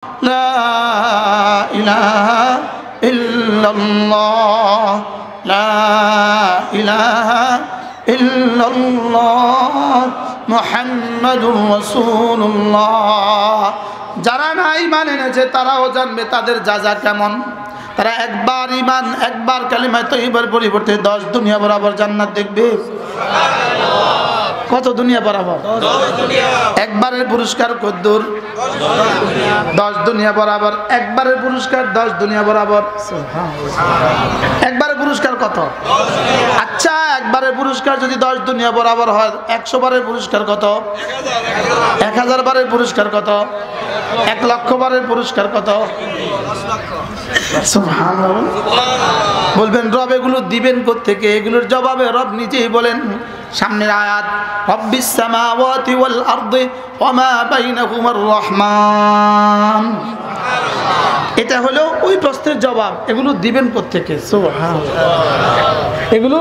লা ইলাহা ইল্লাল্লাহ, লা ইলাহা ইল্লাল্লাহ মুহাম্মাদুর রাসূলুল্লাহ। যারা না ঈমান এনেছে তারাও জানবে তাদের যাজা কেমন। তারা একবার ঈমান, একবার কালিমা তয়্যিবার পরিবর্তে 10 দুনিয়া বরাবর জান্নাত দেখবে। কত দুনিয়া বরাবর? একবারের পুরস্কার কদ্দুর? 10 দুনিয়া বরাবর। একবারের পুরস্কার 10 দুনিয়া বরাবর। একবারের পুরস্কার কত? আচ্ছা, একবারের পুরস্কার যদি 10 দুনিয়া বরাবর হয়, 100 বারের পুরস্কার কত? 1000 বারের পুরস্কার কত? 1 লক্ষ বারের পুরস্কার কত? সুবহানাল্লাহ। বলবেন রব এগুলো দিবেন কোত্থেকে? এগুলোর জবাবে রব নিজেই বলেন, সামনের আয়াত, রব্বিস সামাওয়াতি ওয়াল আরদি ওয়া মা বাইনাহুমার রহমান। এটা হলো ওই প্রশ্নের জবাব। এগুলো দিবেন কোত্থেকে? সুবহানাল্লাহ। এগুলো